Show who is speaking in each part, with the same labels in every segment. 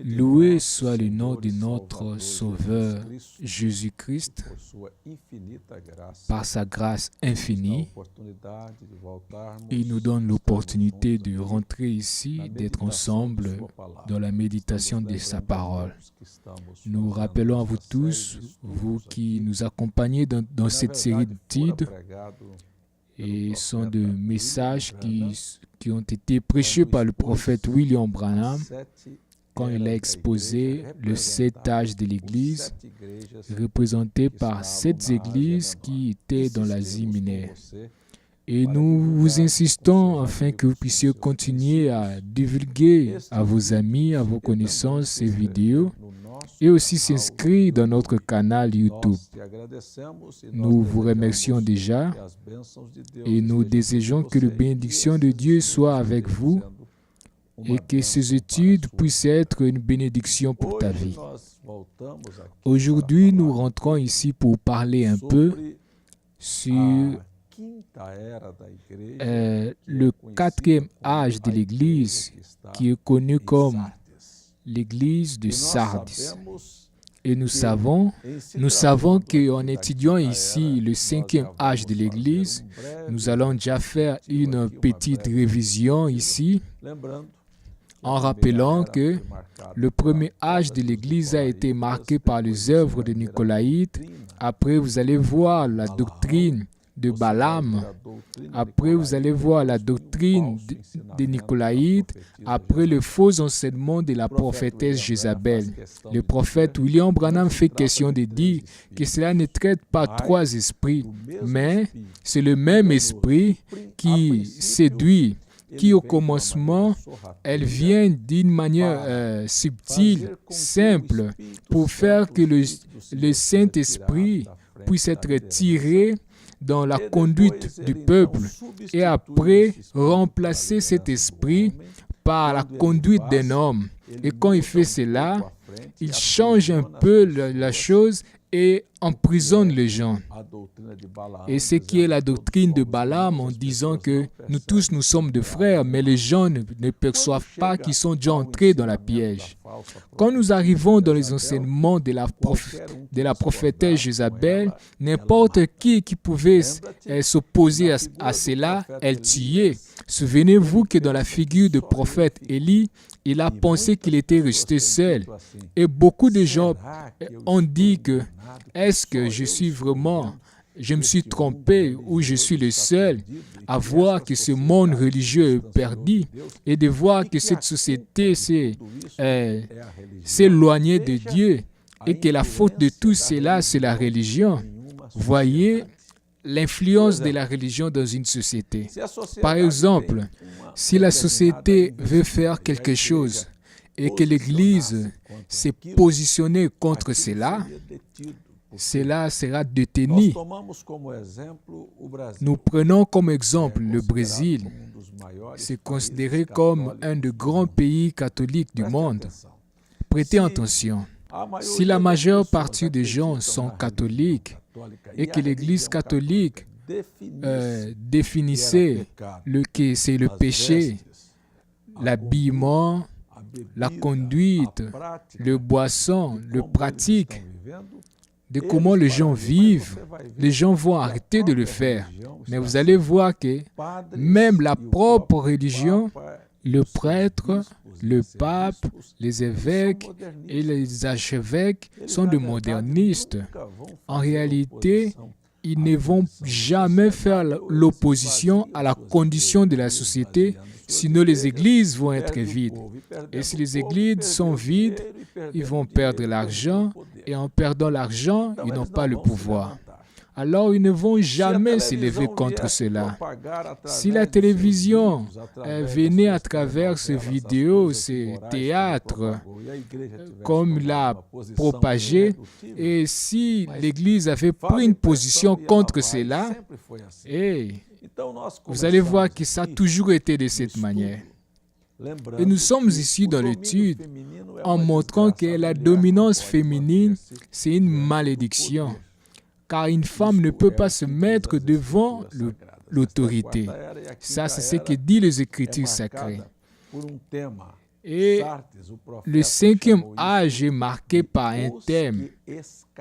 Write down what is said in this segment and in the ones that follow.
Speaker 1: Loué soit le nom de notre Sauveur Jésus-Christ par sa grâce infinie. Il nous donne l'opportunité de rentrer ici, d'être ensemble dans la méditation de sa parole. Nous rappelons à vous tous, vous qui nous accompagnez dans cette série d'études, et sont de messages qui ont été prêchés par le prophète William Branham quand il a exposé le 7 âges de l'Église, représenté par 7 églises qui étaient dans l'Asie mineure. Et nous vous insistons afin que vous puissiez continuer à divulguer à vos amis, à vos connaissances ces vidéos et aussi s'inscrire dans notre canal YouTube. Nous vous remercions déjà et nous désirons que la bénédiction de Dieu soit avec vous et que ces études puissent être une bénédiction pour ta vie. Aujourd'hui, nous rentrons ici pour parler un peu sur le 4e âge de l'Église qui est connu comme l'Église de Sardis. Et nous savons qu'en étudiant ici le 5e âge de l'Église, nous allons déjà faire une petite révision ici, en rappelant que le premier âge de l'Église a été marqué par les œuvres de Nicolaïte. Après, vous allez voir la doctrine de Balaam. Après, vous allez voir la doctrine de Nicolaïte. Après, le faux enseignement de la prophétesse Jézabel. Le prophète William Branham fait question de dire que cela ne traite pas 3 esprits, mais c'est le même esprit qui séduit, qui au commencement, elle vient d'une manière subtile, simple, pour faire que le Saint-Esprit puisse être tiré dans la conduite du peuple et après remplacer cet esprit par la conduite d'un homme. Et quand il fait cela, il change un peu la chose et emprisonne les gens. Et ce qui est la doctrine de Balaam en disant que nous tous nous sommes des frères, mais les gens ne perçoivent pas qu'ils sont déjà entrés dans la piège. Quand nous arrivons dans les enseignements de la prophétesse Jézabel, n'importe qui pouvait s'opposer à cela, elle tuait. Souvenez-vous que dans la figure du prophète Élie, il a pensé qu'il était resté seul. Et beaucoup de gens ont dit que est-ce que je me suis trompé ou je suis le seul à voir que ce monde religieux est perdu et de voir que cette société s'est éloignée de Dieu et que la faute de tout cela, c'est la religion. Voyez l'influence de la religion dans une société. Par exemple, si la société veut faire quelque chose et que l'Église s'est positionnée contre cela, cela sera détenu. Nous prenons comme exemple le Brésil. C'est considéré comme un des grands pays catholiques du monde. Prêtez attention. Si la majeure partie des gens sont catholiques et que l'Église catholique définissait que c'est le péché, l'habillement, la conduite, le boisson, le pratique, de comment les gens vivent, les gens vont arrêter de le faire. Mais vous allez voir que même la propre religion, le prêtre, le pape, les évêques et les archevêques sont des modernistes. En réalité, ils ne vont jamais faire l'opposition à la condition de la société, sinon les églises vont être vides. Et si les églises sont vides, ils vont perdre l'argent, et en perdant l'argent, ils n'ont pas le pouvoir. Alors, ils ne vont jamais s'élever contre cela. Si la télévision venait à travers ces vidéos, ces théâtres, comme l'a propagé, et si l'Église avait pris une position contre cela, vous allez voir que ça a toujours été de cette manière. Et nous sommes ici dans l'étude en montrant que la dominance féminine, c'est une malédiction. Car une femme ne peut pas se mettre devant l'autorité. Ça, c'est ce que disent les Écritures sacrées. Et le 5e âge est marqué par un thème,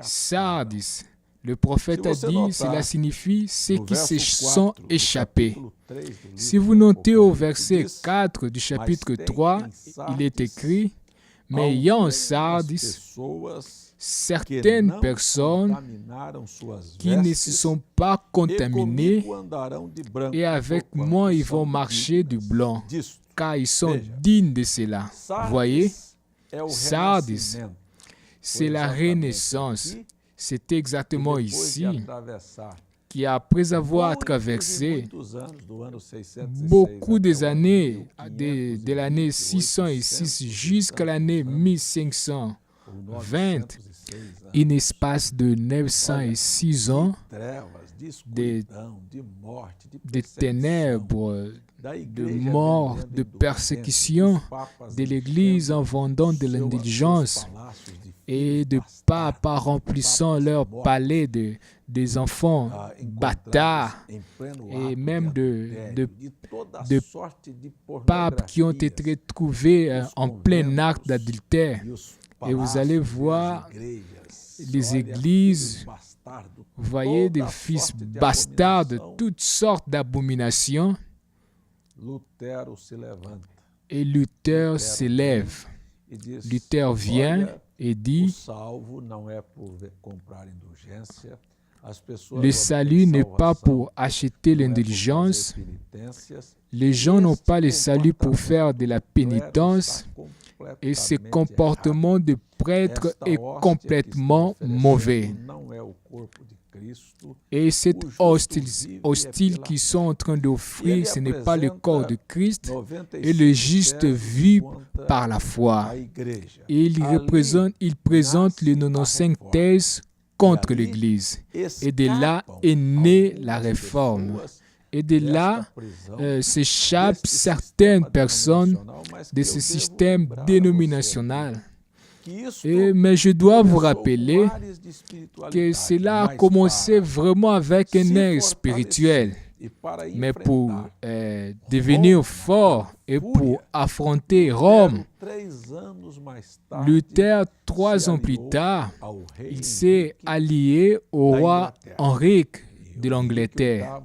Speaker 1: Sardis. Le prophète a dit, cela signifie ceux qui se sont échappés. Si vous notez au verset 4 du chapitre 3, il est écrit, mais il y a en Sardis certaines personnes qui ne se sont pas contaminées et avec moi ils vont marcher du blanc, car ils sont dignes de cela. Voyez, Sardis, c'est la renaissance. C'est exactement ici qu'après avoir traversé beaucoup des années, de l'année 606 jusqu'à l'année 1520, un espace de 906 ans de ténèbres, de mort, de persécution de l'Église en vendant de l'indulgence et de papes remplissant leur palais des enfants bâtards et même de papes qui ont été trouvés en plein acte d'adultère. Et vous allez voir les églises, vous voyez des fils bastards de toutes sortes d'abominations. Et Luther s'élève. Luther vient et dit, le salut n'est pas pour acheter l'indulgence. Les gens n'ont pas le salut pour faire de la pénitence. Et ce comportement de prêtre est complètement mauvais. Et cette hostile qu'ils sont en train d'offrir, ce n'est pas le corps de Christ, et le juste vit par la foi. Et il présente les 95 thèses contre l'Église. Et de là est née la réforme. Et de là s'échappent certaines personnes de ce système dénominational. Mais je dois vous rappeler que cela a commencé vraiment avec un air spirituel. Mais pour devenir fort et pour affronter Rome, Luther, 3 ans plus tard, il s'est allié au roi Henrique de l'Angleterre.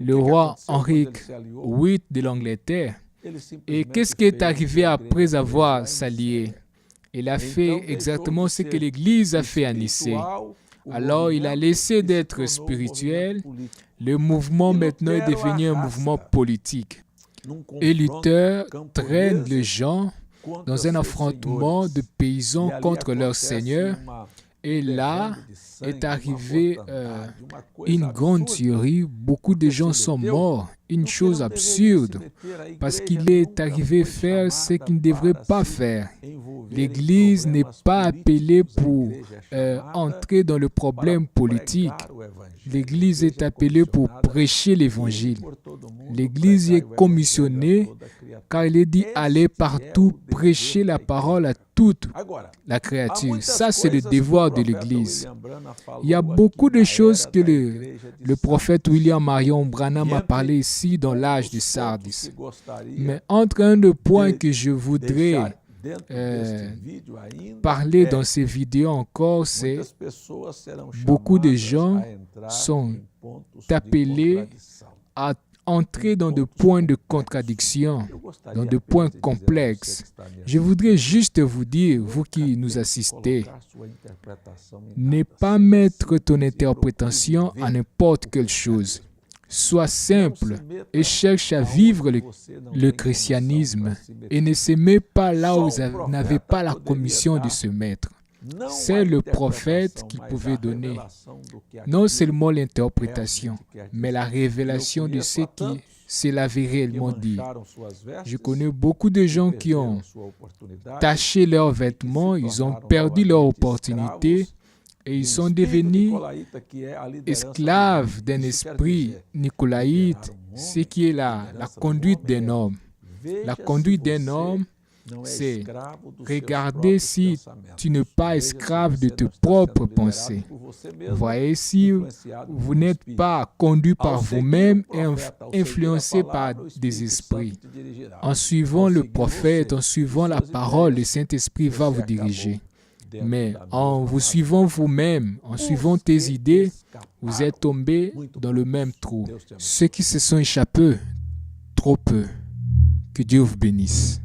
Speaker 1: Le roi Henrique VIII de l'Angleterre. Et qu'est-ce qui est arrivé après avoir s'allié? Il a fait exactement ce que l'Église a fait à Nicée. Alors, il a laissé d'être spirituel. Le mouvement maintenant est devenu un mouvement politique. Et Luther traîne les gens dans un affrontement de paysans contre leur seigneur. Et là est arrivée une grande tuerie. Beaucoup de gens sont morts. Une chose absurde, parce qu'il est arrivé faire ce qu'il ne devrait pas faire. L'Église n'est pas appelée pour entrer dans le problème politique. L'Église est appelée pour prêcher l'Évangile. L'Église est commissionnée car il est dit « Allez partout, prêcher la parole à toute la créature ». Ça, c'est le devoir de l'Église. Il y a beaucoup de choses que le prophète William Marion Branham a parlé ici dans l'âge de Sardis. Mais entre un des points que je voudrais parler dans ces vidéos encore, c'est beaucoup de gens sont appelés à entrer dans des points de contradiction, dans des points complexes. Je voudrais juste vous dire, vous qui nous assistez, ne pas mettre ton interprétation à n'importe quelle chose. Sois simple et cherche à vivre le christianisme et ne se met pas là où vous n'avez pas la commission de se mettre. C'est le prophète qui pouvait donner non seulement l'interprétation, mais la révélation de ce qui se l'avait réellement dit. Je connais beaucoup de gens qui ont taché leurs vêtements, ils ont perdu leur opportunité et ils sont devenus esclaves d'un esprit nicolaïte, ce qui est la conduite d'un homme. La conduite d'un homme c'est regarder si tu n'es pas esclave de tes propres pensées. Voyez si vous n'êtes pas conduit par vous-même et influencé par des esprits. En suivant le prophète, en suivant la parole, le Saint-Esprit va vous diriger. Mais en vous suivant vous-même, en suivant tes idées, vous êtes tombé dans le même trou. Ceux qui se sont échappés, trop peu. Que Dieu vous bénisse.